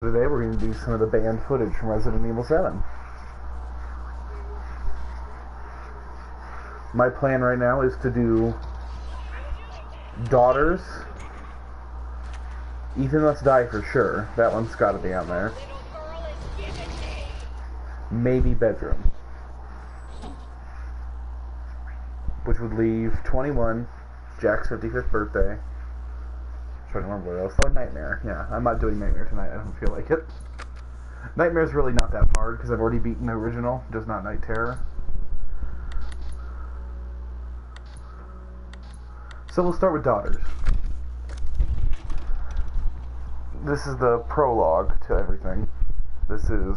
Today we're going to do some of the banned footage from Resident Evil 7. My plan right now is to do Daughters, Ethan Must Die for sure, that one's got to be on there, maybe Bedroom, which would leave 21, Jack's 55th birthday. I'm trying to remember what else. Oh, Nightmare. Yeah, I'm not doing Nightmare tonight. I don't feel like it. Nightmare's really not that hard because I've already beaten the original, just not Night Terror. So we'll start with Daughters. This is the prologue to everything. This is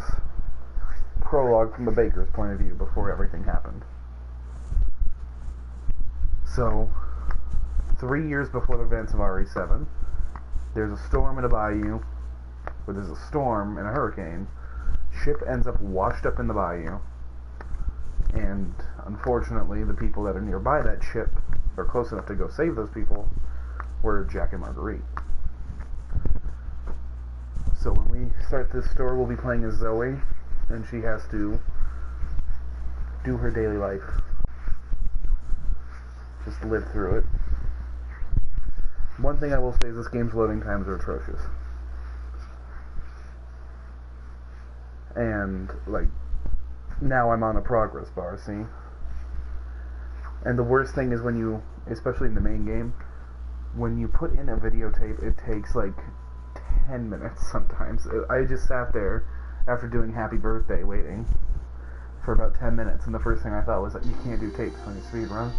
prologue from the Baker's point of view before everything happened. So, 3 years before the events of RE7, there's a storm in a bayou, or there's a storm and a hurricane. Ship ends up washed up in the bayou, and unfortunately the people that are nearby that ship, or close enough to go save those people, were Jack and Marguerite. So when we start this story, we'll be playing as Zoe, and she has to do her daily life. Just live through it. One thing I will say is this game's loading times are atrocious. And, like, now I'm on a progress bar, see? And the worst thing is when you, especially in the main game, when you put in a videotape, it takes, like, 10 minutes sometimes. I just sat there after doing Happy Birthday waiting for about 10 minutes, and the first thing I thought was that you can't do tapes when you speed run.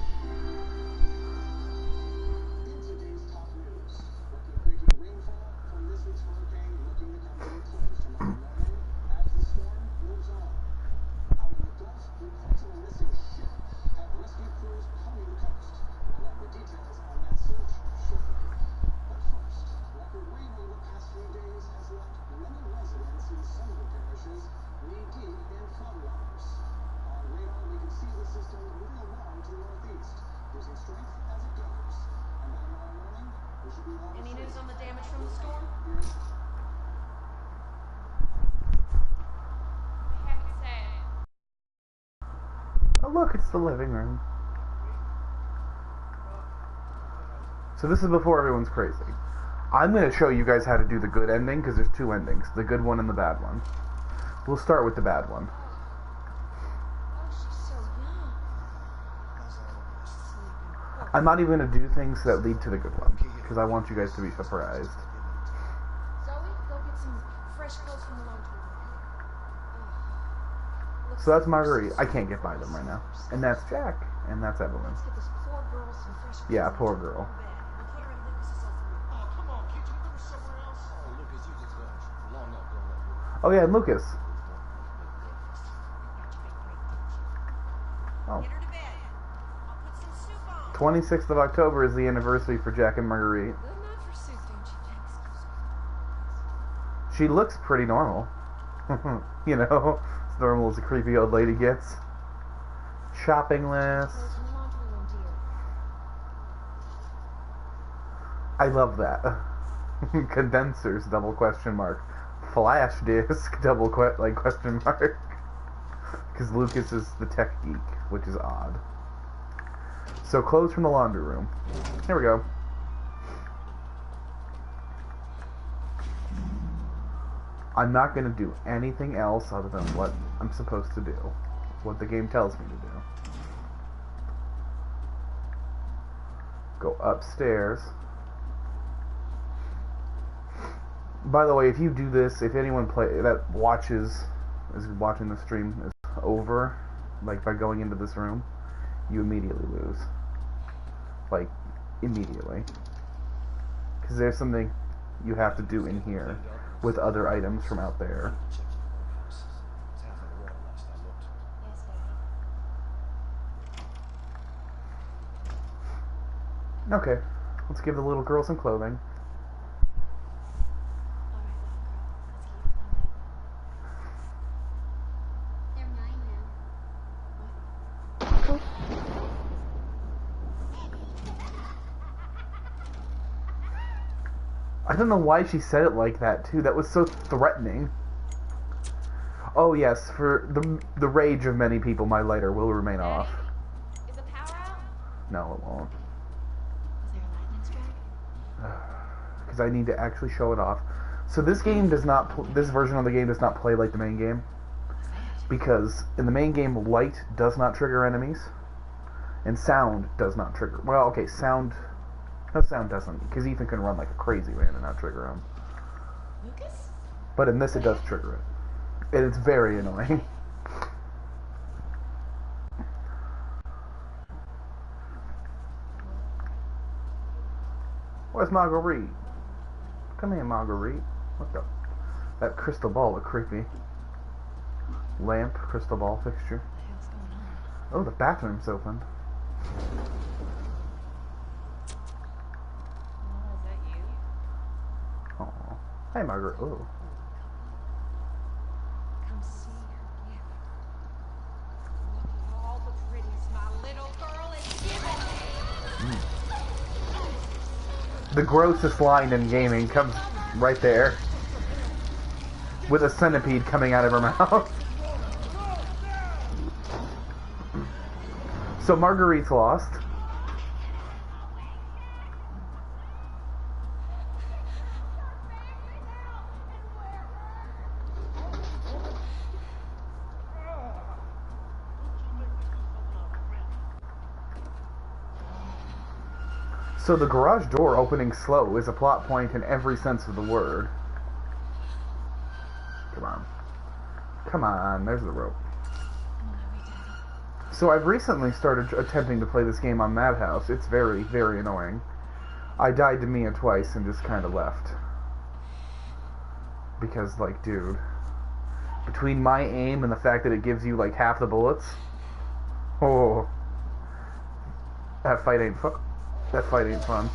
Any news on the damage from the storm? I haven't said. Oh look, it's the living room. So this is before everyone's crazy. I'm going to show you guys how to do the good ending, because there's two endings. The good one and the bad one. We'll start with the bad one. Oh, she's so young. I'm not even going to do things that lead to the good one, because I want you guys to be surprised. Zoe, go get some fresh clothes from the laundry room. So that's Marguerite. I can't get by them right now. And that's Jack. And that's Evelyn. Let's get this poor girl some fresh clothes. Yeah, poor girl. We'll put her in Lucas's room. Oh, come on, can't you put her somewhere else? Oh, Lucas, you just long up, grown up. Oh yeah, and Lucas. Oh. Get her to bed. I'll put some soup on. 26th of October is the anniversary for Jack and Marguerite. Good enough for soup, don't you think? She looks pretty normal. You know, as normal as a creepy old lady gets. Shopping list. Clothes from the laundry room, dear. I love that. Condensers, double question mark. Flash disk, double question mark. Because Lucas is the tech geek, which is odd. So clothes from the laundry room. Here we go. I'm not going to do anything else other than what I'm supposed to do. What the game tells me to do. Go upstairs. By the way, if you do this, if anyone is watching the stream is over, like by going into this room, you immediately lose. Like, immediately. Because there's something you have to do in here with other items from out there. Yes, baby. Okay, let's give the little girl some clothing. They're 9 now. I I don't know why she said it like that, too. That was so threatening. Oh, yes, for the rage of many people, my lighter will remain off. Is the power out? No, it won't. Is there a lightning strike? Because I need to actually show it off. So this game does not, this version of the game does not play like the main game. Because in the main game, light does not trigger enemies. And sound does not trigger. Well, okay, sound... No, sound doesn't. Because Ethan can run like a crazy man and not trigger him. Lucas? But in this, it does trigger it. And it's very annoying. Where's Marguerite? Come here, Marguerite. What the? That crystal ball looked creepy. Lamp, crystal ball fixture. What the hell's going on? Oh, the bathroom's open. Oh, is that you? Oh, hey, Margaret. Oh, Come see your gift. Look at all the pretties my little girl is giving me. the grossest line in gaming comes right there, with a centipede coming out of her mouth. So Marguerite's lost. So the garage door opening slow is a plot point in every sense of the word. Come on. Come on, there's the rope. So I've recently started attempting to play this game on Madhouse. It's very, very annoying. I died to Mia twice and just kind of left. Because, like, dude, between my aim and the fact that it gives you, like, half the bullets, oh, that fight ain't fun. That fight ain't fun.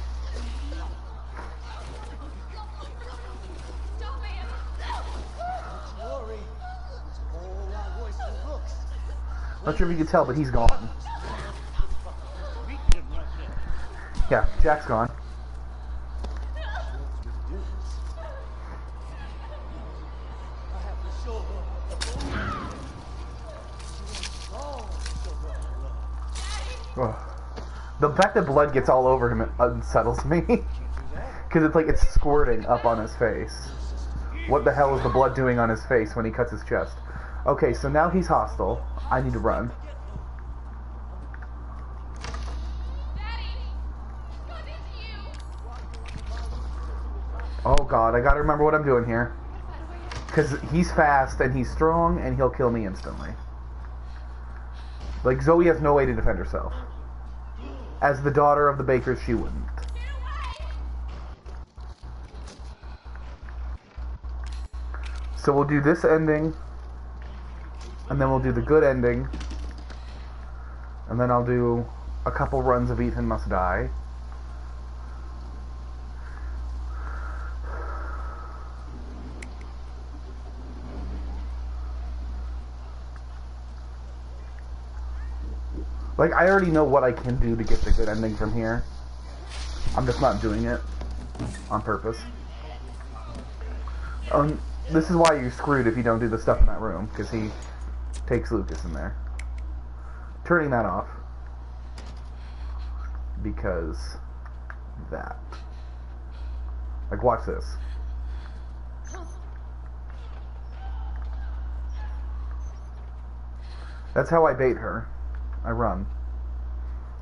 Not sure if you can tell, but he's gone. Yeah, Jack's gone. Ugh. The fact that blood gets all over him unsettles me. Because it's like it's squirting up on his face. What the hell is the blood doing on his face when he cuts his chest? Okay, so now he's hostile. I need to run. Oh god, I gotta remember what I'm doing here. Because he's fast and he's strong and he'll kill me instantly. Like, Zoe has no way to defend herself. As the daughter of the bakers, she wouldn't. So we'll do this ending. And then we'll do the good ending. And then I'll do a couple runs of Ethan Must Die. Like, I already know what I can do to get the good ending from here. I'm just not doing it on purpose. This is why you're screwed if you don't do the stuff in that room, because he takes Lucas in there. Turning that off. Because that. Like, watch this. That's how I bait her. I run.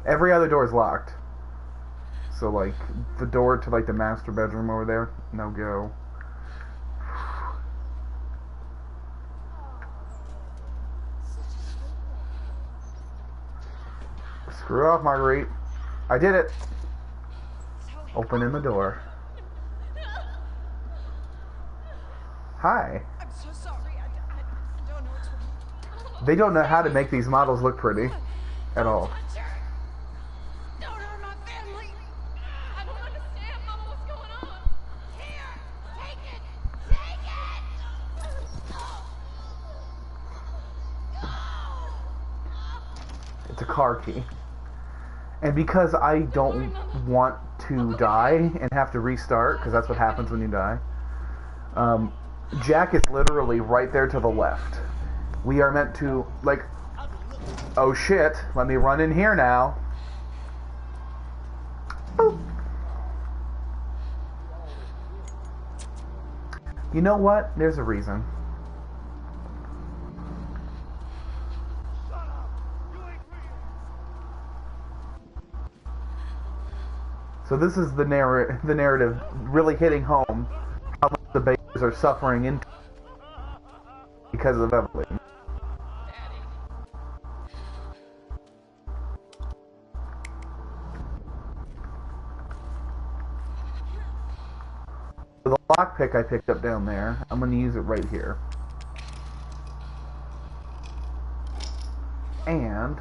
Every other door is locked. So, like, the door to, like, the master bedroom over there, no go. Screw off, Marguerite. I did it. Opening the door. Hi. I'm so sorry. I don't know what's wrong. They don't know how to make these models look pretty. At all. Touch her. Don't hurt my family. I don't understand, Mama, what's going on. Here, take it. Take it. It's a car key. And because I don't want to die and have to restart, because that's what happens when you die, Jack is literally right there to the left. We are meant to, like, oh shit, let me run in here now. Boop. You know what? There's a reason. So this is the narrative really hitting home how much the babies are suffering because of Evelyn. So the lockpick I picked up down there, I'm going to use it right here. And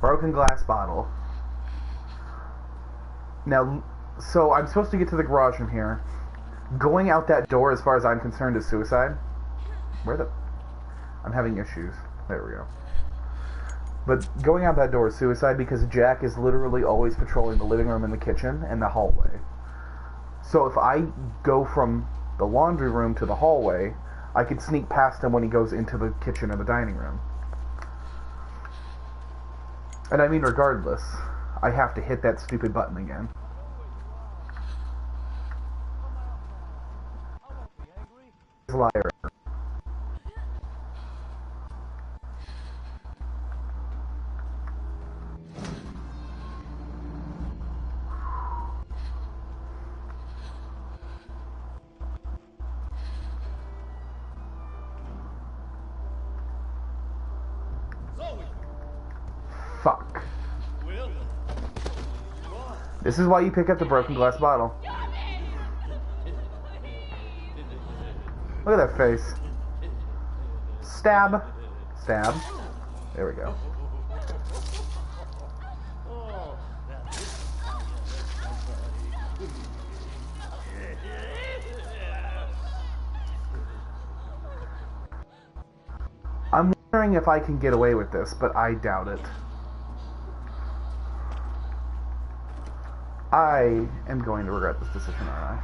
broken glass bottle. Now, so I'm supposed to get to the garage from here. Going out that door, as far as I'm concerned, is suicide. I'm having issues. There we go. But going out that door is suicide because Jack is literally always patrolling the living room and the kitchen and the hallway. So if I go from the laundry room to the hallway, I could sneak past him when he goes into the kitchen or the dining room. And I mean, regardless, I have to hit that stupid button again. Liar. Zoe! Fuck. Will? This is why you pick up the broken glass bottle. Look at that face. Stab. Stab. There we go. I'm wondering if I can get away with this, but I doubt it. I am going to regret this decision, aren't I?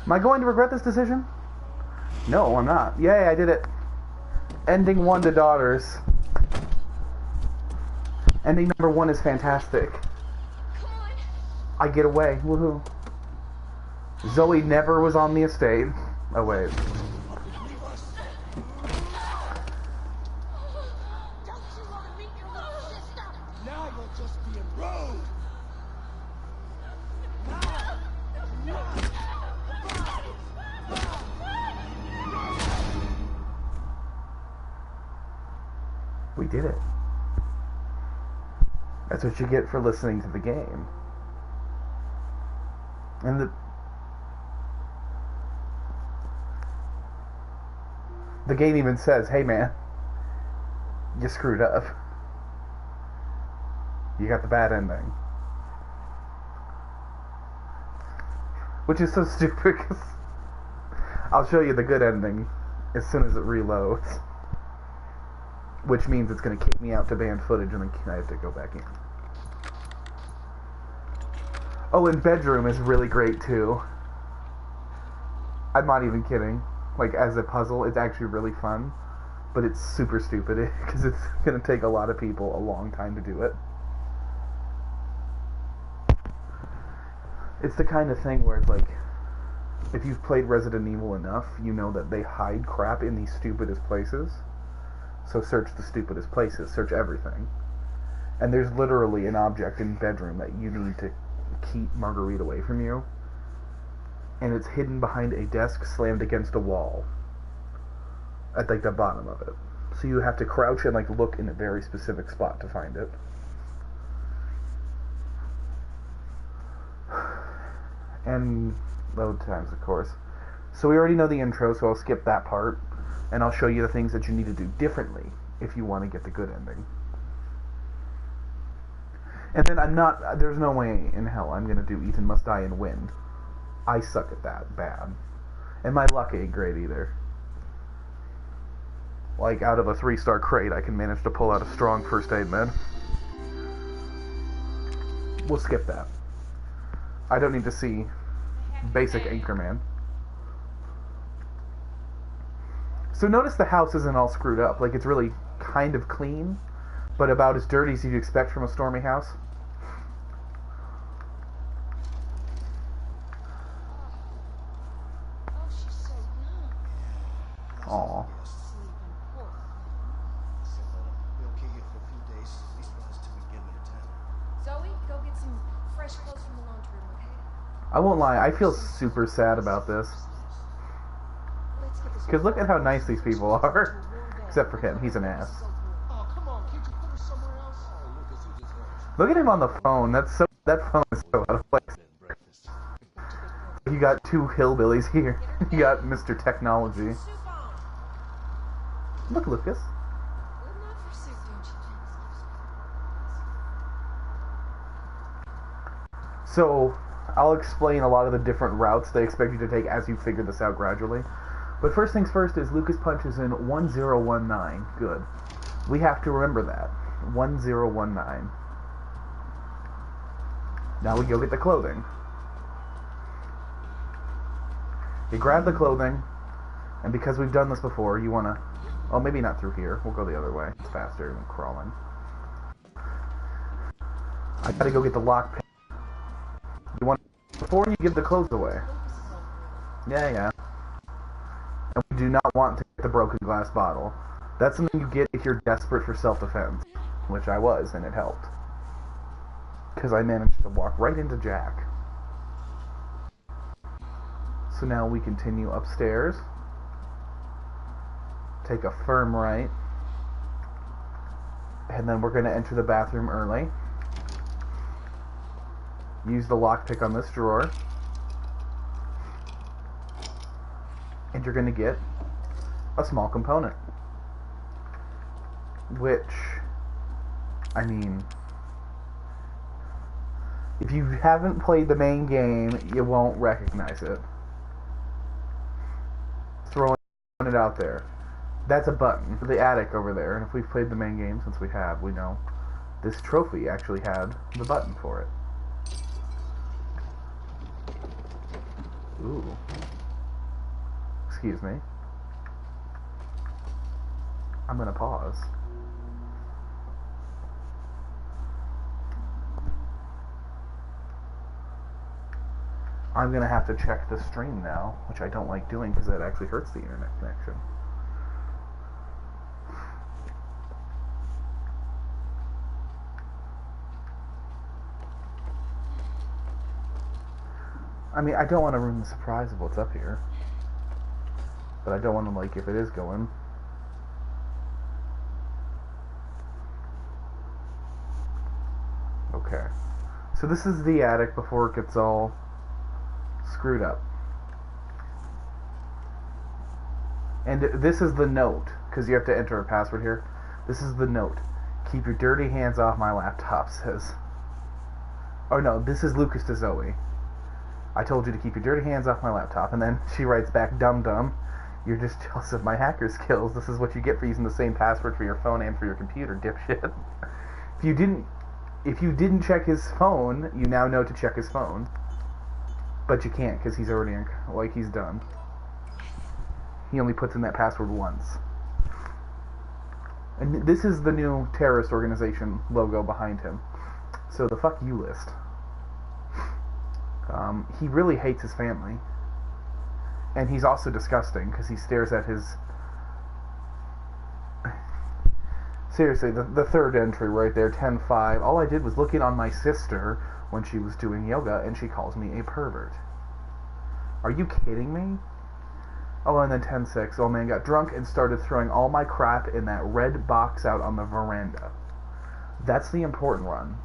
Am I going to regret this decision? No, I'm not. Yay, I did it. Ending 1 to daughters. Ending number 1 is fantastic. I get away. Woohoo. Zoe never was on the estate. Oh, wait. Now you're just being rude! We did it. That's what you get for listening to the game. And the game even says, hey man, you screwed up. You got the bad ending. Which is so stupid because I'll show you the good ending as soon as it reloads. Which means it's going to kick me out to banned footage and then I have to go back in. Oh, and bedroom is really great too. I'm not even kidding. Like, as a puzzle, it's actually really fun. But it's super stupid because it's going to take a lot of people a long time to do it. It's the kind of thing where it's like, if you've played Resident Evil enough, you know that they hide crap in the stupidest places. So search the stupidest places, search everything. And there's literally an object in bedroom that you need to keep Marguerite away from you. And it's hidden behind a desk slammed against a wall. At like the bottom of it. So you have to crouch and like look in a very specific spot to find it. And load times, of course. So we already know the intro, so I'll skip that part. And I'll show you the things that you need to do differently if you want to get the good ending. And then there's no way in hell I'm going to do Ethan Must Die and win. I suck at that bad. And my luck ain't great either. Like, out of a 3-star crate, I can manage to pull out a strong first aid med. We'll skip that. I don't need to see basic Anchorman. So notice the house isn't all screwed up. Like, it's really kind of clean, but about as dirty as you'd expect from a stormy house. Oh, she's so young. Aw. Sleeping, poor thing. So, we okay here for a few days, at least for us till we get into town. Zoe, go get some fresh clothes from the laundry room, okay? I won't lie, I feel super sad about this. Let's get this. Because look at how nice these people are. Except for him, he's an ass. Oh, come on, can't you put her somewhere else? Oh, Lucas, you just heard. Look at him on the phone. That phone is so out of place. Breakfast. You got 2 hillbillies here. You got Mr. Technology. Soup on. Look, Lucas. Good enough for soup, don't you think? So, I'll explain a lot of the different routes they expect you to take as you figure this out gradually. But first things first is Lucas punches in 1019. Good. We have to remember that. 1019. Now we go get the clothing. You grab the clothing, and because we've done this before, you want to... Oh, maybe not through here. We'll go the other way. It's faster than crawling. I gotta go get the lockpick. You want... Before you give the clothes away. Yeah. And we do not want to get the broken glass bottle. That's something you get if you're desperate for self-defense. Which I was, and it helped. Because I managed to walk right into Jack. So now we continue upstairs. Take a firm right. And then we're going to enter the bathroom early. Use the lockpick on this drawer. And you're going to get a small component. Which, I mean, if you haven't played the main game, you won't recognize it. Throwing it out there. That's a button for the attic over there. And if we've played the main game, since we have, we know this trophy actually had the button for it. Ooh. Excuse me. I'm gonna pause. I'm gonna have to check the stream now, which I don't like doing because that actually hurts the internet connection. I mean, I don't want to ruin the surprise of what's up here. But I don't want to, like, if it is going. Okay. So this is the attic before it gets all screwed up. And this is the note, because you have to enter a password here. This is the note. Keep your dirty hands off my laptop, says. Oh no, this is Lucas to Zoe. I told you to keep your dirty hands off my laptop. And then she writes back, dum-dum. You're just jealous of my hacker skills. This is what you get for using the same password for your phone and for your computer, dipshit. If you didn't check his phone, you now know to check his phone. But you can't, because he's already he's done. He only puts in that password once. And this is the new terrorist organization logo behind him. So the fuck you list. He really hates his family. And he's also disgusting, because he stares at his... Seriously, the third entry right there, 10-5. All I did was look in on my sister when she was doing yoga, and she calls me a pervert. Are you kidding me? Oh, and then 10-6. Old man got drunk and started throwing all my crap in that red box out on the veranda. That's the important one.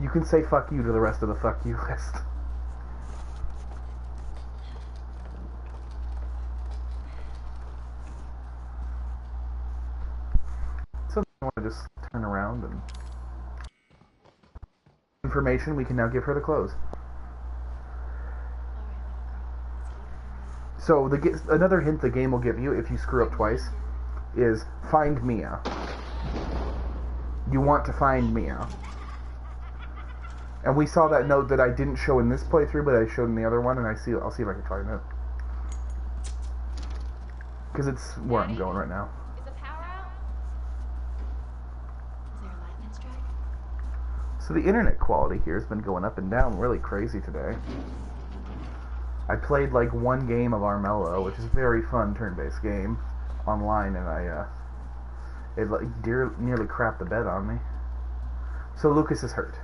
You can say fuck you to the rest of the fuck you list. So I want to just turn around and... Information, we can now give her the clothes. So another hint the game will give you if you screw up twice is find Mia. You want to find Mia. And we saw that note that I didn't show in this playthrough, but I showed in the other one, and I'll see if I can find it. Because it's where I'm going right now. Is the power out? Is there a lightning strike? So the internet quality here has been going up and down really crazy today. I played like one game of Armello, which is a very fun turn-based game, online, and it like nearly crapped the bed on me. So Lucas is hurt.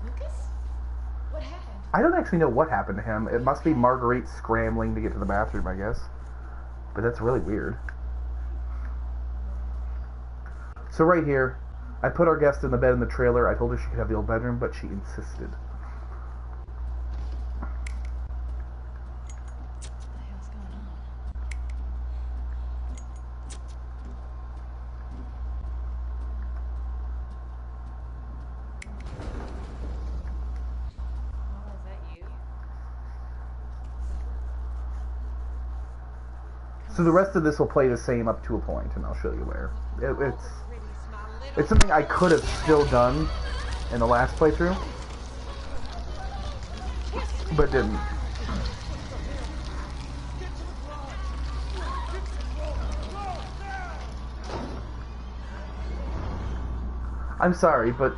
Lucas? What happened? I don't actually know what happened to him. It must be Marguerite scrambling to get to the bathroom, I guess. But that's really weird. So right here, I put our guest in the bed in the trailer. I told her she could have the old bedroom, but she insisted. What the hell's going on? Oh, is that you? So the rest of this will play the same up to a point, and I'll show you where. It's something I could have still done in the last playthrough, but didn't. I'm sorry, but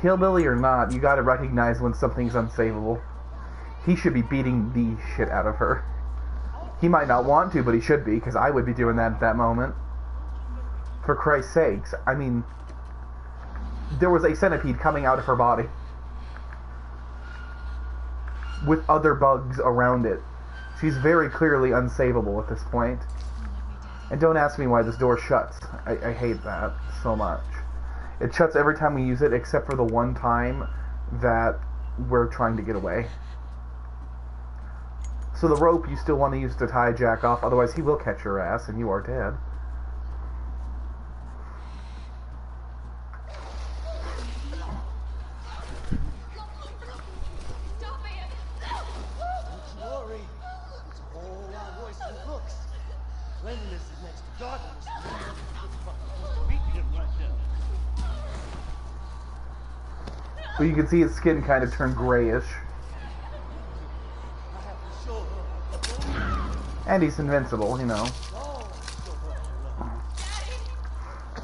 hillbilly or not, you gotta recognize when something's unsavable. He should be beating the shit out of her. He might not want to, but he should be, because I would be doing that at that moment. For Christ's sakes, I mean, there was a centipede coming out of her body with other bugs around it. She's very clearly unsavable at this point. And don't ask me why this door shuts. I hate that so much. It shuts every time we use it, except for the one time that we're trying to get away. So the rope you still want to use to tie Jack off, otherwise he will catch your ass and you are dead. Stop it! Don't worry. It's a whole lot worse than it looks. Cleanliness is next to godliness. This fucking beating him right now. But you can see his skin kind of turn grayish. I have to show her. And he's invincible, you know. Oh, show her love.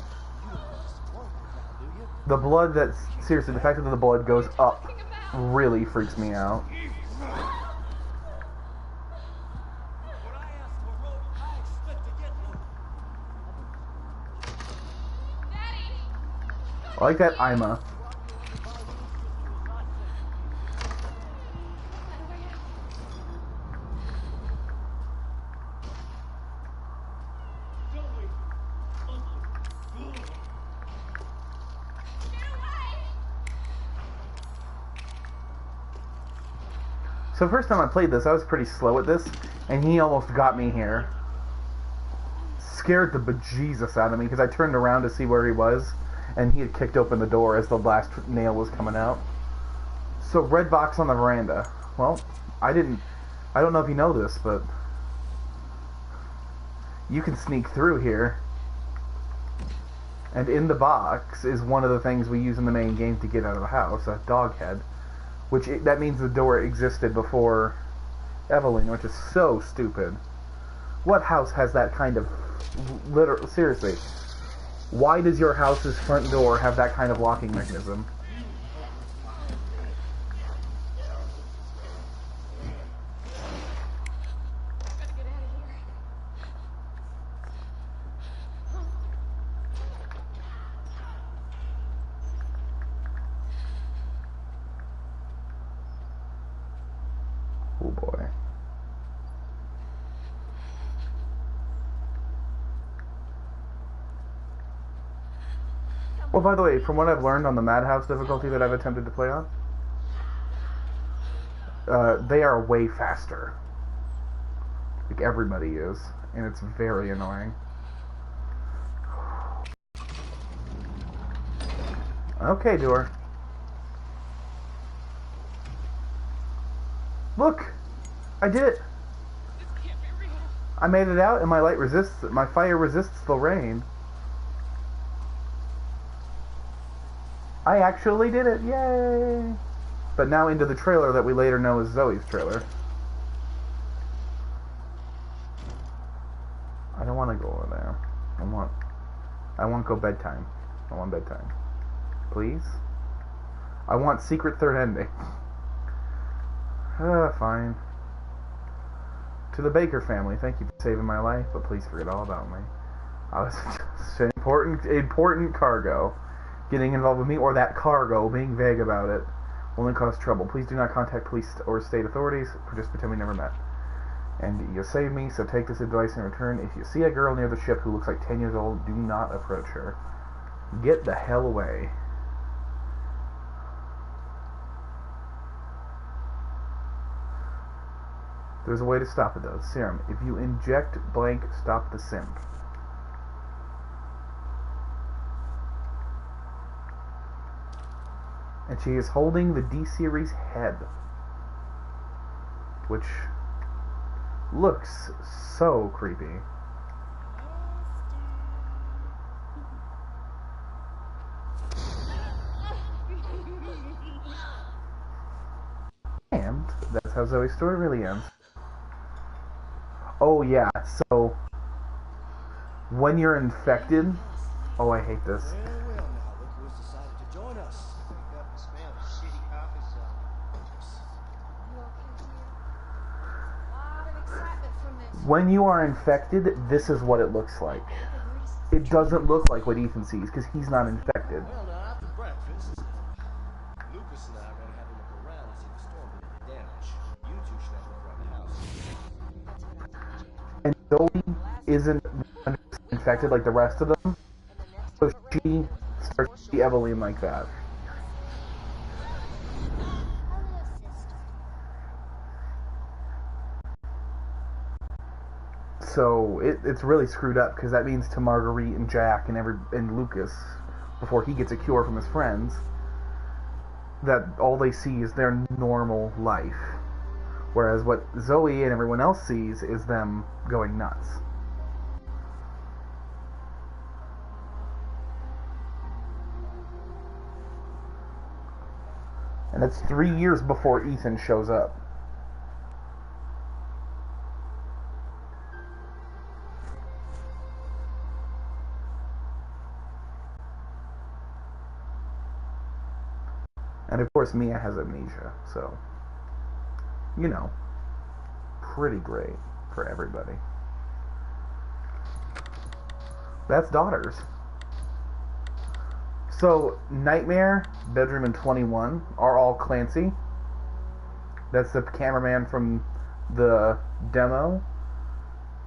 You don't want this one now, do you? The blood that's... Seriously, the fact that the blood goes up really freaks me out. When I ask for rope, I expect to get one. Daddy! I like that Ima. So the first time I played this, I was pretty slow at this, and he almost got me here. Scared the bejesus out of me, because I turned around to see where he was, and he had kicked open the door as the last nail was coming out. So red box on the veranda. Well, I don't know if you know this, but you can sneak through here. And in the box is one of the things we use in the main game to get out of the house, a dog head. That means the door existed before Evelyn, which is so stupid. What house has that kind of... Seriously. Why does your house's front door have that kind of locking mechanism? Gotta get out of here. Oh boy. Well, by the way, from what I've learned on the Madhouse difficulty that I've attempted to play on, they are way faster. Like everybody is, and it's very annoying. Okay, door. Look! I did it! This can't be real. I made it out, and my fire resists the rain. I actually did it, yay! But now into the trailer that we later know is Zoe's trailer. I don't want to go over there. I want to go bedtime. I want bedtime. Please? I want secret third ending. Fine. To the Baker family, thank you for saving my life, but please forget all about me. I was just an important cargo. Getting involved with me or that cargo, being vague about it, will only cause trouble. Please do not contact police or state authorities. Just pretend we never met. And you saved me, so take this advice in return. If you see a girl near the ship who looks like 10 years old, do not approach her. Get the hell away. There's a way to stop it though. Serum. If you inject blank, stop the simp. And she is holding the D-Series head, which looks so creepy. And that's how Zoe's story really ends. Oh yeah, so when you're infected... Oh, I hate this. Well, now look who's decided to join us. Wake up and smell the shitty coffee shop. You okay, dear? A lot of excitement from this. When you are infected, this is what it looks like. It doesn't look like what Ethan sees, because he's not infected. Well, now after breakfast, Lucas and I are going to have a look around and see the storm did any damage. You two should have a look around the house. And Zoe isn't 100% infected like the rest of them, so she starts to see Evelyn like that. So it's really screwed up, because that means to Marguerite and Jack and Lucas, before he gets a cure from his friends, that all they see is their normal life. Whereas what Zoe and everyone else sees is them going nuts. And that's 3 years before Ethan shows up. And of course Mia has amnesia, so, you know, pretty great for everybody. That's Daughters. So, Nightmare, Bedroom, and 21 are all Clancy. That's the cameraman from the demo.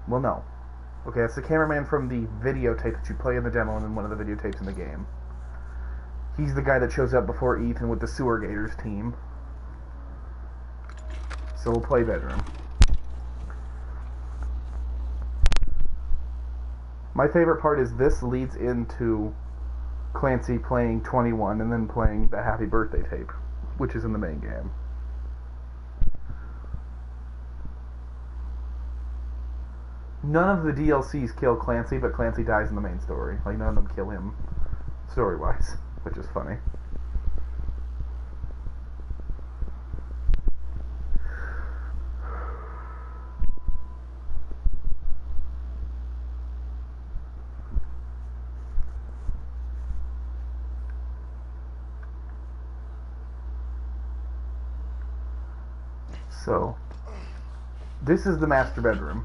Well, no. Okay, that's the cameraman from the videotape that you play in the demo and then one of the videotapes in the game. He's the guy that shows up before Ethan with the Sewer Gators team. So we'll play Bedroom. My favorite part is this leads into Clancy playing 21 and then playing the Happy Birthday tape, which is in the main game. None of the DLCs kill Clancy, but Clancy dies in the main story. Like, none of them kill him story-wise, which is funny. So, this is the master bedroom.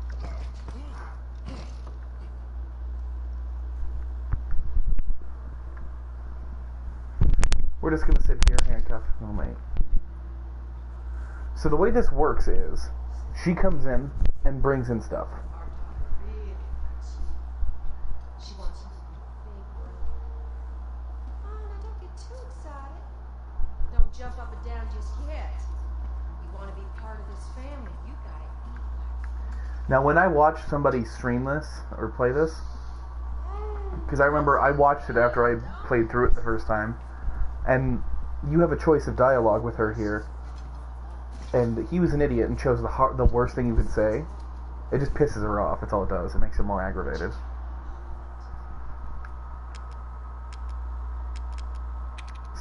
We're just gonna sit here handcuffed. Oh, mate. So the way this works is, she comes in and brings in stuff. She wants you to be big, bro. Oh, now don't get too excited. Don't jump up and down just yet. You want to be part of this family, you gotta eat like. Now, when I watch somebody stream this or play this, because I remember I watched it after I played through it the first time, and you have a choice of dialogue with her here, and he was an idiot and chose the worst thing you could say. It just pisses her off. That's all it does. It makes her more aggravated.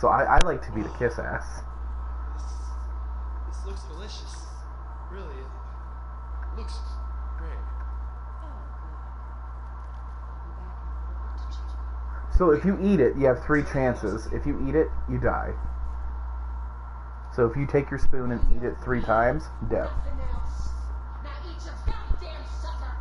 So I like to be the kiss ass. This looks delicious. Really, it looks great. So if you eat it, you have 3 chances. If you eat it, you die. So if you take your spoon and eat it 3 times, death. Nothing else. Now eat your goddamn supper.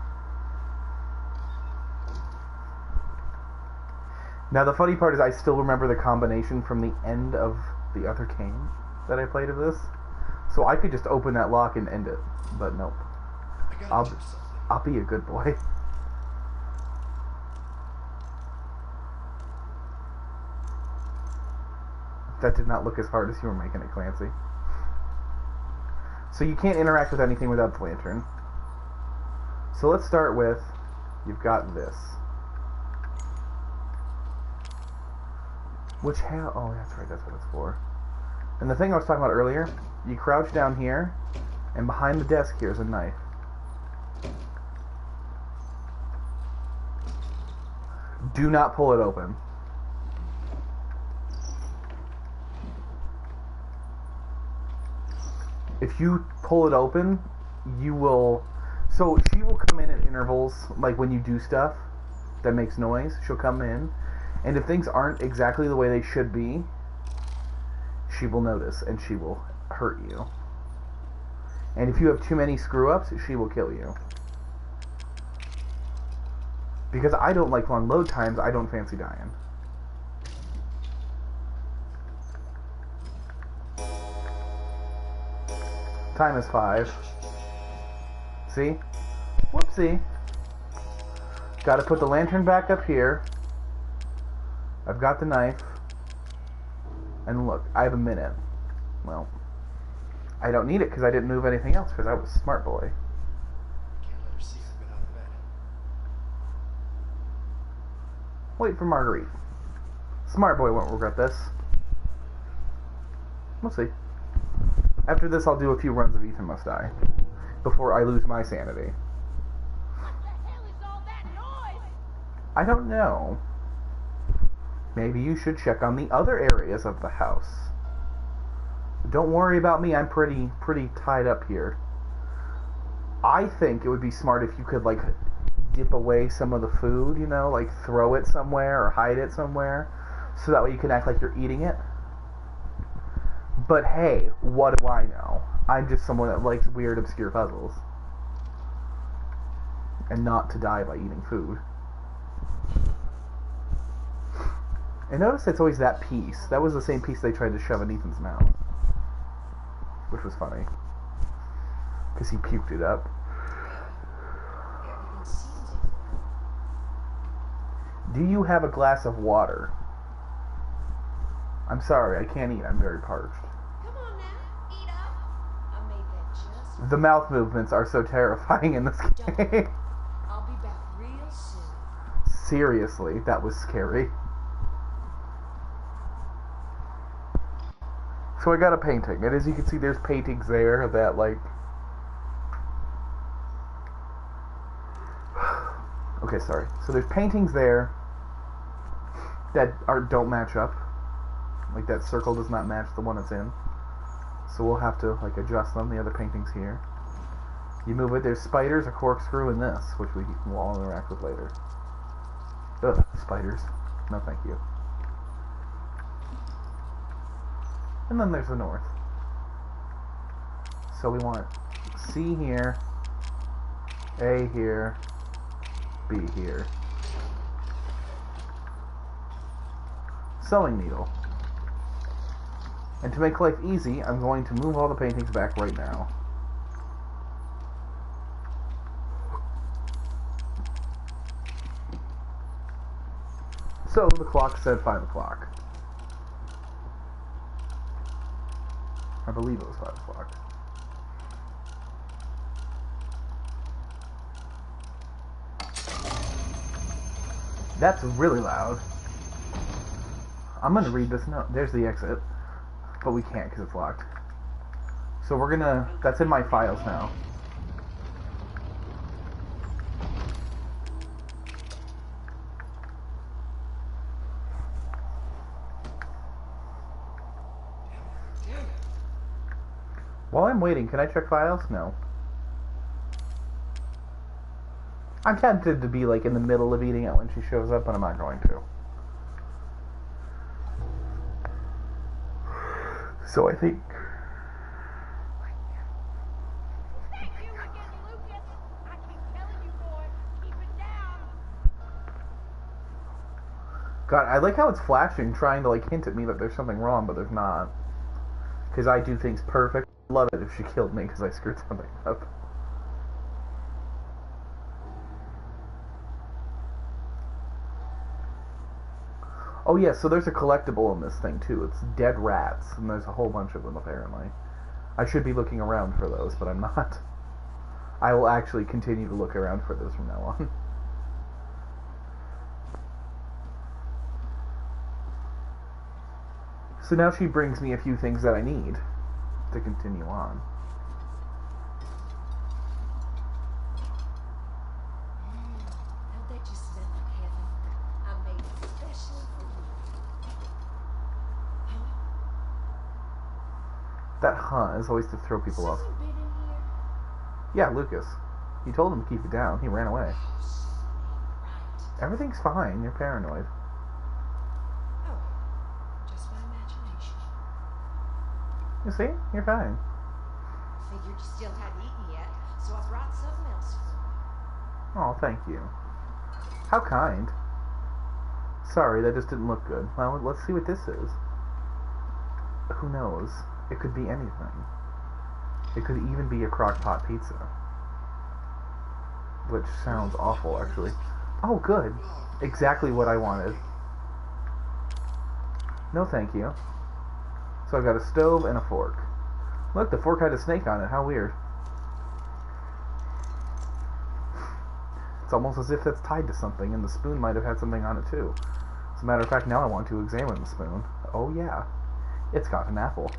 Now the funny part is I still remember the combination from the end of the other game that I played of this. So I could just open that lock and end it. But nope. I gotta do something. I'll be a good boy. That did not look as hard as you were making it, Clancy. So you can't interact with anything without the lantern. So let's start with, you've got this. Which oh, that's right, that's what it's for. And the thing I was talking about earlier, you crouch down here, and behind the desk here is a knife. Do not pull it open. If you pull it open, you will... So she will come in at intervals, like when you do stuff that makes noise, she'll come in. And if things aren't exactly the way they should be, she will notice and she will hurt you. And if you have too many screw-ups, she will kill you. Because I don't like long load times, I don't fancy dying. Time is 5. See? Whoopsie. Gotta put the lantern back up here. I've got the knife. And look, I have a minute. Well, I don't need it because I didn't move anything else because I was a smart boy. Can't let her see I've been out of bed. Wait for Marguerite. Smart boy won't regret this. We'll see. After this, I'll do a few runs of Ethan Must Die before I lose my sanity. What the hell is all that noise? I don't know. Maybe you should check on the other areas of the house. Don't worry about me. I'm pretty tied up here. I think it would be smart if you could like dip away some of the food, you know, like throw it somewhere or hide it somewhere, so that way you can act like you're eating it. But hey, what do I know? I'm just someone that likes weird, obscure puzzles. And not to die by eating food. And notice it's always that piece. That was the same piece they tried to shove in Ethan's mouth. Which was funny. Because he puked it up. Everything seems like Do you have a glass of water? I'm sorry, I can't eat. I'm very parched. Come on now, eat up. I made that just. The mouth movements are so terrifying in this game. I'll be back real soon. Seriously, that was scary. So I got a painting, and as you can see, there's paintings there that, like... Okay, sorry. So there's paintings there that don't match up. Like, that circle does not match the one it's in. So we'll have to, like, adjust them. The other painting's here. You move it. There's spiders, a corkscrew, and this, which we will all interact with later. Ugh, spiders. No, thank you. And then there's the north. So we want C here, A here, B here. Sewing needle. And to make life easy, I'm going to move all the paintings back right now. So the clock said 5 o'clock. I believe it was 5 o'clock. That's really loud. I'm gonna read this note. There's the exit. But we can't because it's locked. So we're gonna... That's in my files now. While I'm waiting, can I check files? No. I'm tempted to be like in the middle of eating it when she shows up, but I'm not going to. So I think... Thank you again, Lucas. I keep telling you, boy, keep it down. God, I like how it's flashing, trying to like hint at me that there's something wrong, but there's not. Because I do things perfect. I'd love it if she killed me because I screwed something up. Oh yeah, so there's a collectible in this thing too. It's dead rats, and there's a whole bunch of them apparently. I should be looking around for those, but I'm not. I will actually continue to look around for those from now on. So now she brings me a few things that I need to continue on. How'd that just smell like heaven? I made it especially for you. That is always to throw people off. Susan been in here? Yeah, Lucas. You told him to keep it down. He ran away. Oh, right. Everything's fine. You're paranoid. Oh, just my imagination. You see? You're fine. Figured you still hadn't eaten yet, so I brought something else for you. Oh, thank you. How kind. Sorry, that just didn't look good. Well, let's see what this is. Who knows? It could be anything. It could even be a crock pot pizza. Which sounds awful, actually. Oh, good. Exactly what I wanted. No, thank you. So I've got a stove and a fork. Look, the fork had a snake on it. How weird. It's almost as if that's tied to something, and the spoon might have had something on it too. As a matter of fact, now I want to examine the spoon. Oh yeah, it's got an apple.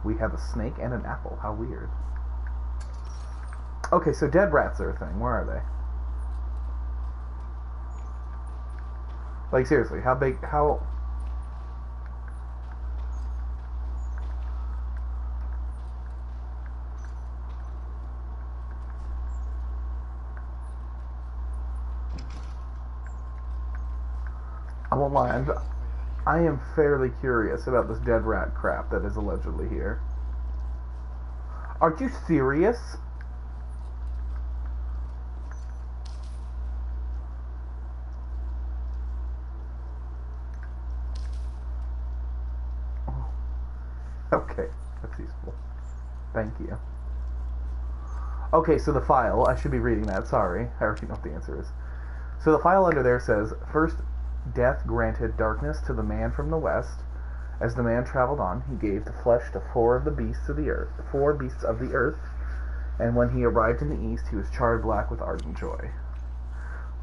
We have a snake and an apple. How weird. Okay, so dead rats are a thing. Where are they? Like, seriously, how big, how... I won't lie, I am fairly curious about this dead rat crap that is allegedly here. Are you serious? Okay, that's useful. Thank you. Okay, so the file, I should be reading that, sorry. I already know what the answer is. So the file under there says, first death granted darkness to the man from the west. As the man traveled on, he gave the flesh to four beasts of the earth, and when he arrived in the east, he was charred black with ardent joy.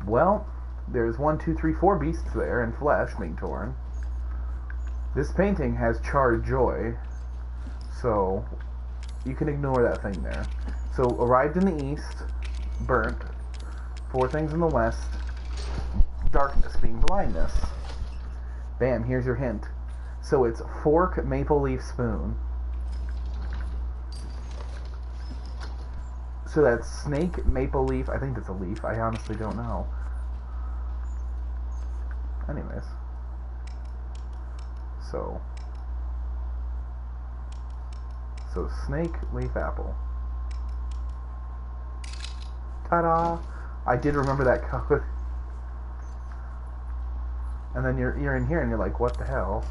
Well, there's 1, 2, 3, 4 beasts there, and flesh being torn. This painting has charred joy, so you can ignore that thing there. So, arrived in the east, burnt, 4 things in the west, darkness being blindness. Bam, here's your hint. So it's fork, maple leaf, spoon. So that's snake, maple leaf, I think that's a leaf, I honestly don't know. Anyways. So snake, leaf, apple. Ta-da! I did remember that code. And then you're in here and you're like, what the hell?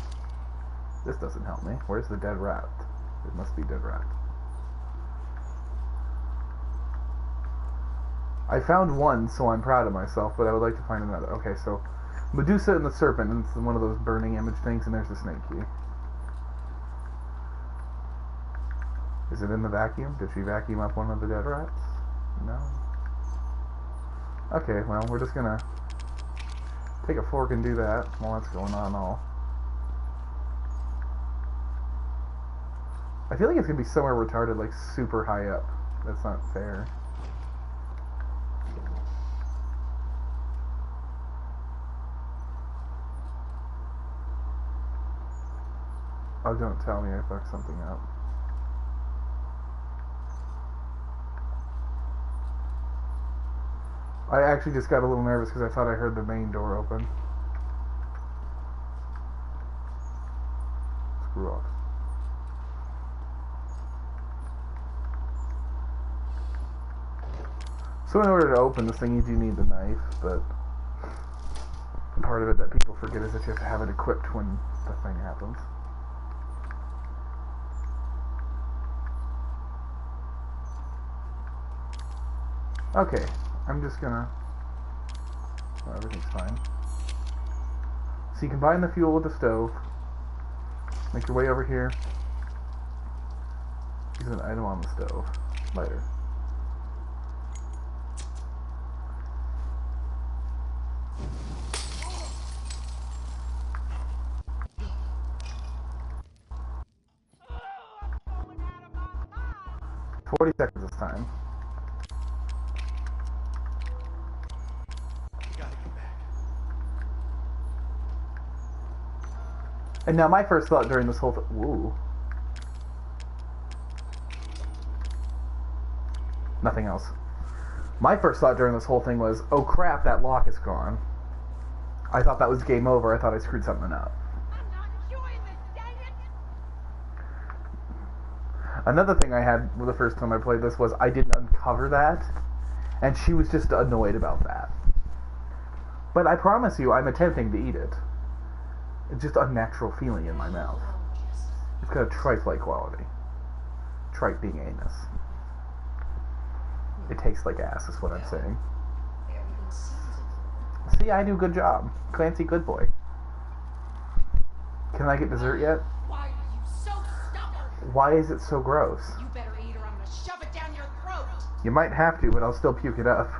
This doesn't help me. Where's the dead rat? It must be dead rat. I found one, so I'm proud of myself, but I would like to find another. Okay, so Medusa and the serpent, and it's one of those burning image things, and there's the snake key. Is it in the vacuum? Did she vacuum up one of the dead rats? No. Okay, well, we're just gonna take a fork and do that while that's going on all. I feel like it's gonna be somewhere retarded, like super high up. That's not fair. Oh, don't tell me I fucked something up. I actually just got a little nervous because I thought I heard the main door open. Screw off. So in order to open this thing, you do need the knife, but part of it that people forget is that you have to have it equipped when the thing happens. Okay, I'm just gonna... Oh, everything's fine. So you combine the fuel with the stove. Make your way over here. Use an item on the stove. Lighter. I'm going out of my mind. 40 seconds this time. Gotta get back. And now my first thought during this whole woo. Nothing else. My first thought during this whole thing was, oh crap, that lock is gone. I thought that was game over. I thought I screwed something up. I'm not enjoying this, dang it! Another thing I had the first time I played this was I didn't uncover that, and she was just annoyed about that. But I promise you, I'm attempting to eat it. It's just a unnatural feeling in my mouth. It's got a trite-like quality. Trite being anus. It tastes like ass, is what I'm saying. Everything seems See, I do a good job. Clancy, good boy. Can I get dessert yet? Why are you so stubborn? Why is it so gross? You better eat or I'm gonna shove it down your throat. You might have to, but I'll still puke it up.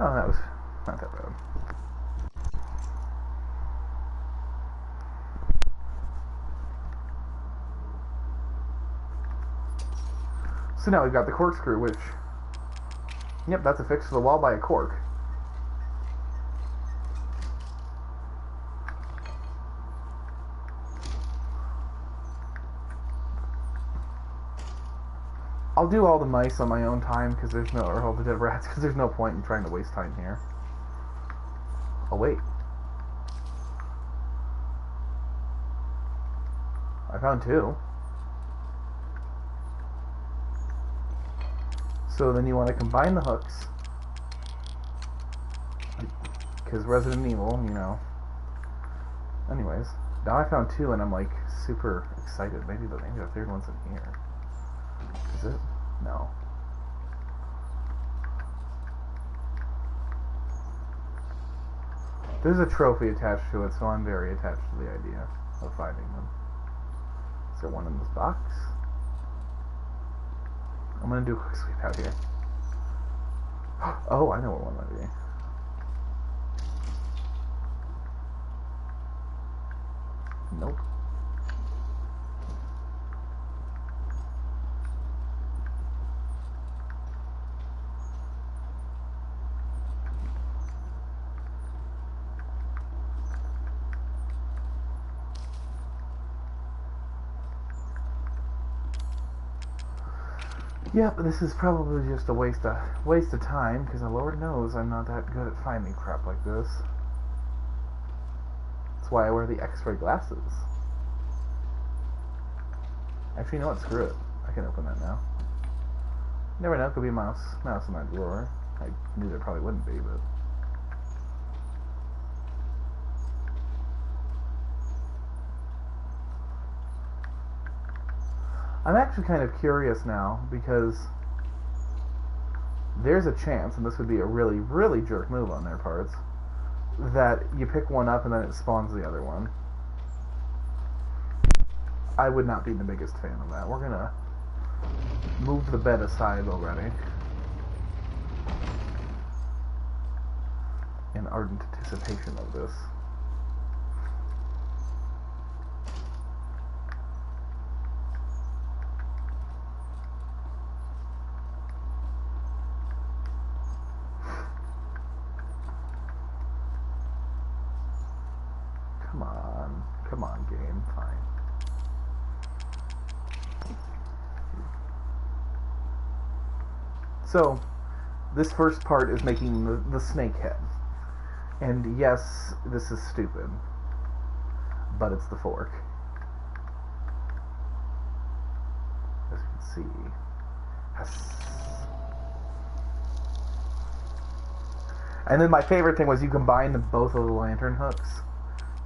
Oh, that was not that bad. So now we've got the corkscrew, which... Yep, that's affixed to the wall by a cork. I'll do all the mice on my own time, because there's no... Or all the dead rats, because there's no point in trying to waste time here. Oh, wait. I found 2. So then you want to combine the hooks, because Resident Evil, you know. Anyways, now I found 2 and I'm like super excited. Maybe the 3rd one's in here. Is it? No. There's a trophy attached to it, so I'm very attached to the idea of finding them. Is there one in this box? I'm gonna do a quick sweep out here. Oh, I know what one might be. Nope. Yep, this is probably just a waste of time, because the Lord knows I'm not that good at finding crap like this. That's why I wear the X-ray glasses. Actually, you know what? Screw it. I can open that now. Never know, it could be a mouse in that drawer. I knew there probably wouldn't be, but... I'm actually kind of curious now, because there's a chance, and this would be a really, really jerk move on their parts, that you pick one up and then it spawns the other one. I would not be the biggest fan of that. We're gonna move the bed aside already. In ardent anticipation of this. Come on, game, fine. So, this first part is making the snake head. And yes, this is stupid. But it's the fork. As you can see. Yes. And then my favorite thing was you combine both of the lantern hooks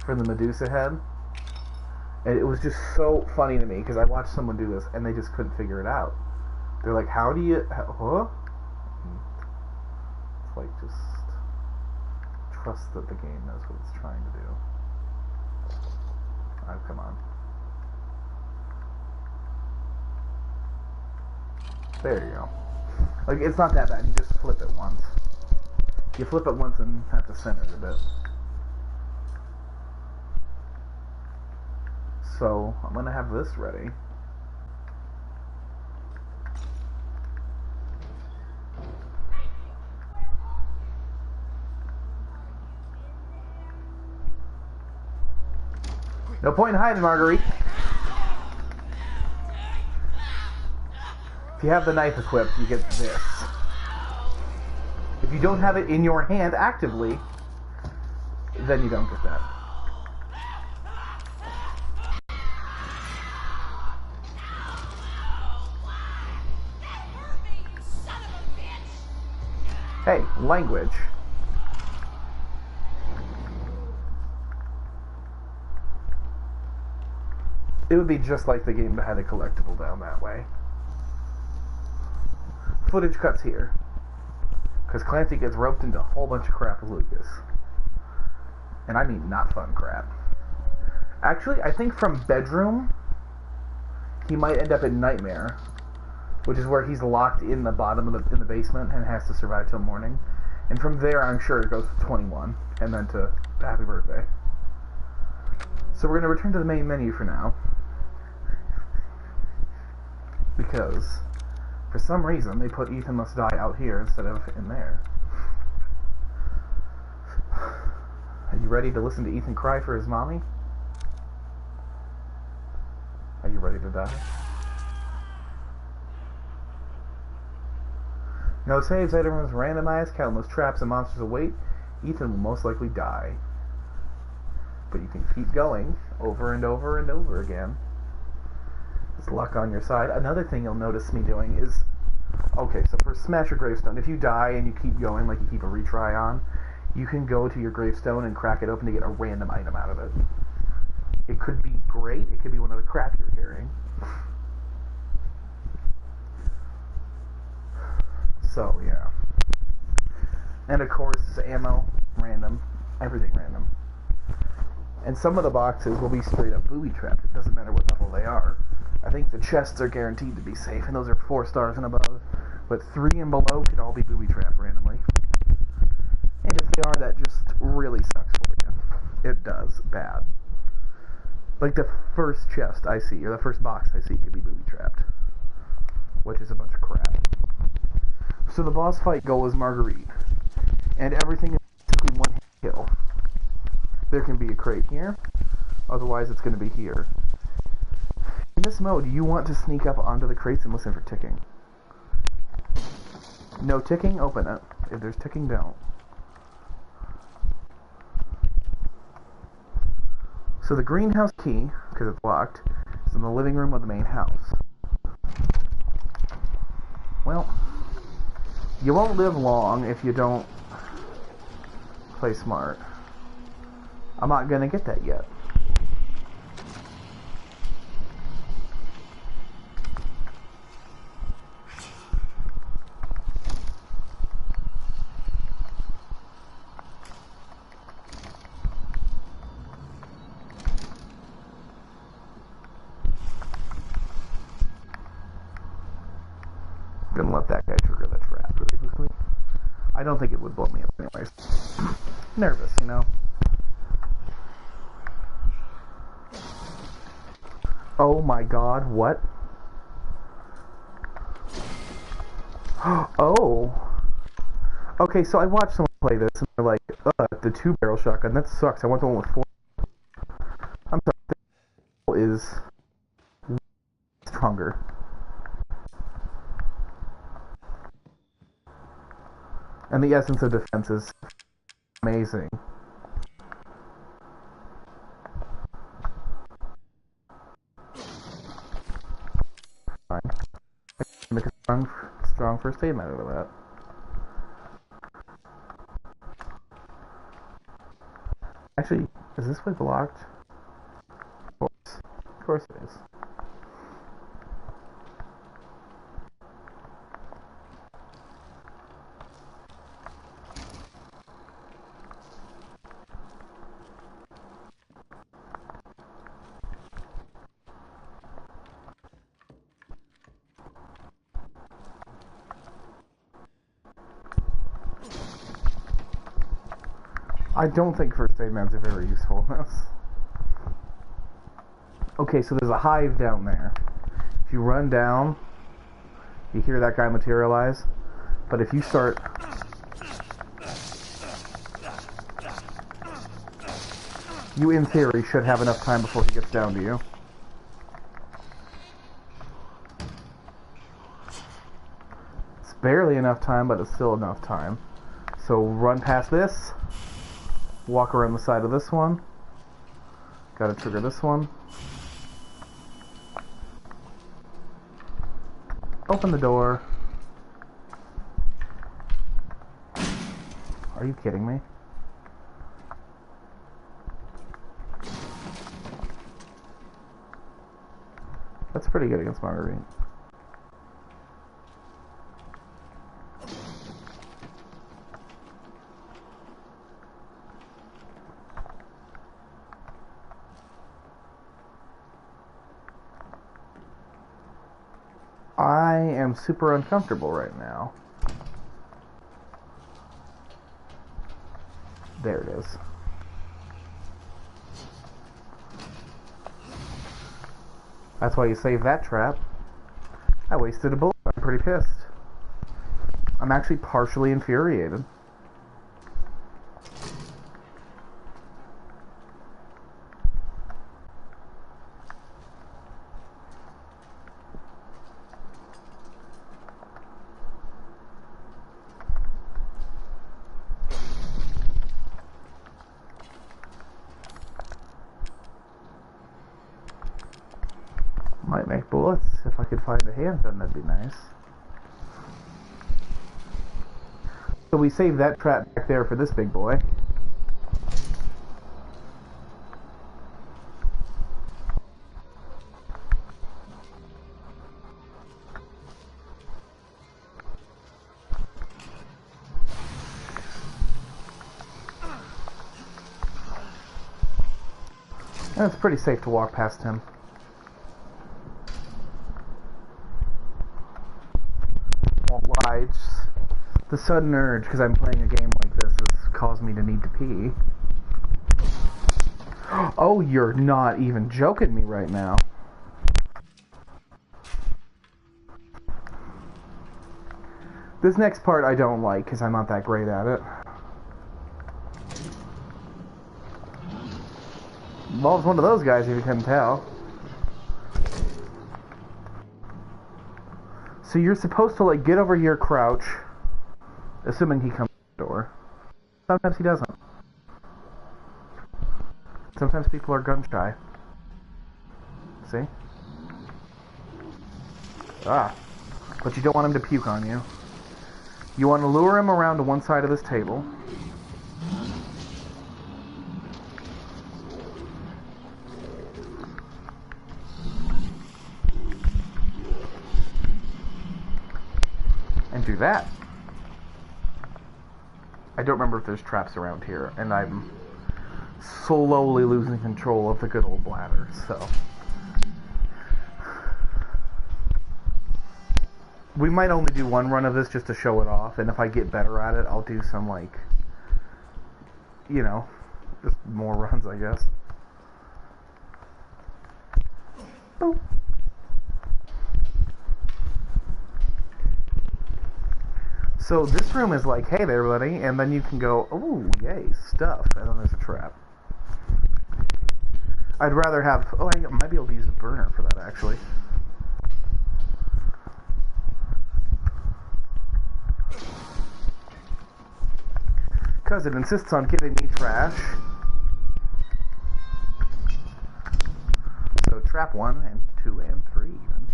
for the Medusa head. And it was just so funny to me because I watched someone do this and they just couldn't figure it out. They're like, how do you... Huh? It's like, just trust that the game knows what it's trying to do. Oh, come on. There you go. Like, it's not that bad. You just flip it once. You flip it once and have to center it a bit. So, I'm going to have this ready. No point in hiding, Marguerite. If you have the knife equipped, you get this. If you don't have it in your hand actively, then you don't get that. Hey, language. It would be just like the game that had a collectible down that way. Footage cuts here. Because Clancy gets roped into a whole bunch of crap with Lucas. And I mean not fun crap. Actually, I think from Bedroom, he might end up in Nightmare. Which is where he's locked in the bottom of in the basement and has to survive till morning. And from there, I'm sure it goes to 21. And then to Happy Birthday. So we're going to return to the main menu for now. Because, for some reason, they put Ethan Must Die out here instead of in there. Are you ready to listen to Ethan cry for his mommy? Are you ready to die? No saves, items randomized, countless traps and monsters await. Ethan will most likely die. But you can keep going over and over and over again. There's luck on your side. Another thing you'll notice me doing is, okay, so for Smash Your Gravestone, if you die and you keep going, like you keep a retry on, you can go to your gravestone and crack it open to get a random item out of it. It could be great, it could be one of the crap you're carrying. So, yeah. And of course, ammo, random, everything random. And some of the boxes will be straight up booby trapped. It doesn't matter what level they are. I think the chests are guaranteed to be safe, and those are 4 stars and above. But 3 and below could all be booby trapped randomly. And if they are, that just really sucks for you. It does. Bad. Like the first chest I see, or the first box I see could be booby trapped. Which is a bunch of crap. So the boss fight goal is Marguerite. And everything is basically one kill. There can be a crate here. Otherwise it's going to be here. In this mode, you want to sneak up onto the crates and listen for ticking. No ticking, open it. If there's ticking, don't. So the greenhouse key, because it's locked, is in the living room of the main house. Well, you won't live long if you don't play smart. I'm not gonna get that yet. I'm gonna let that guy trigger the trap really quickly. I don't think it would blow me up anyways. Nervous, you know. Oh my god, what? Oh! Okay, so I watched someone play this and they're like, the 2-barrel shotgun, that sucks. I want the one with 4. I'm sorry, is stronger. And the essence of defense is amazing. Fine. Make a strong first aid out of that. Actually, is this way blocked? Of course it is. I don't think first aid meds are very useful in this. Okay, so there's a hive down there. If you run down, you hear that guy materialize. But if you start... You, in theory, should have enough time before he gets down to you. It's barely enough time, but it's still enough time. So run past this. Walk around the side of this one. Gotta trigger this one. Open the door. Are you kidding me? That's pretty good against Marguerite. I am super uncomfortable right now. There it is. That's why you saved that trap. I wasted a bullet. I'm pretty pissed. I'm actually partially infuriated. Might make bullets. If I could find a handgun, that'd be nice. So we saved that trap back there for this big boy. And it's pretty safe to walk past him. The sudden urge, because I'm playing a game like this, has caused me to need to pee. Oh, you're not even joking me right now. This next part I don't like, because I'm not that great at it. Involves one of those guys, if you couldn't tell. So you're supposed to, like, get over here, crouch, assuming he comes to the door. Sometimes he doesn't. Sometimes people are gun shy. See? Ah. But you don't want him to puke on you. You want to lure him around to one side of this table. And do that. I don't remember if there's traps around here, and I'm slowly losing control of the good old bladder, so. We might only do one run of this just to show it off, and if I get better at it, I'll do some, like, you know, just more runs, I guess. Boop. So this room is like, hey there, buddy, and then you can go, ooh, yay, stuff, and then there's a trap. I'd rather have, oh, I might be able to use the burner for that, actually. Because it insists on giving me trash. So trap 1 and 2 and 3 even.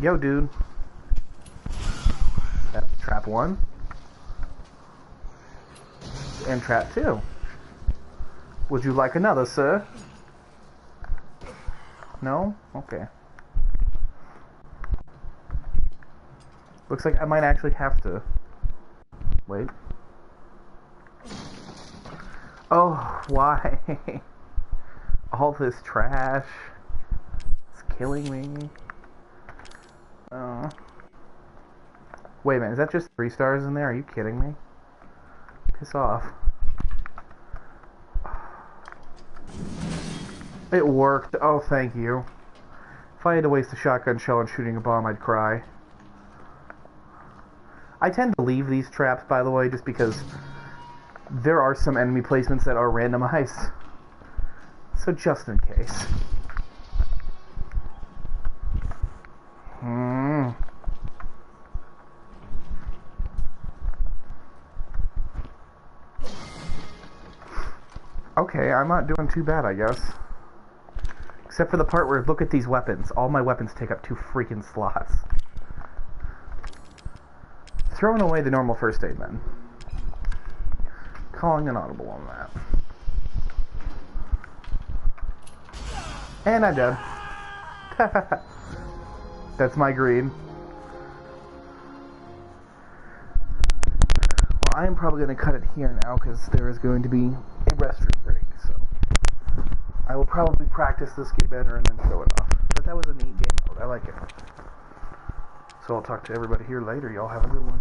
Yo, dude. That's trap 1. And trap 2. Would you like another, sir? No? Okay. Looks like I might actually have to... Wait. Oh, why? All this trash. It's killing me. Wait a minute, is that just 3 stars in there? Are you kidding me? Piss off. It worked. Oh, thank you. If I had to waste a shotgun shell on shooting a bomb, I'd cry. I tend to leave these traps, by the way, just because there are some enemy placements that are randomized. So just in case. Okay, I'm not doing too bad, I guess. Except for the part where, look at these weapons. All my weapons take up 2 freaking slots. Throwing away the normal first aid, then. Calling an audible on that. And I'm dead. That's my greed. Well, I am probably going to cut it here now, because there is going to be a restroom break, so I will probably practice this, get better, and then show it off. But that was a neat game mode. I like it. So I'll talk to everybody here later. Y'all have a good one.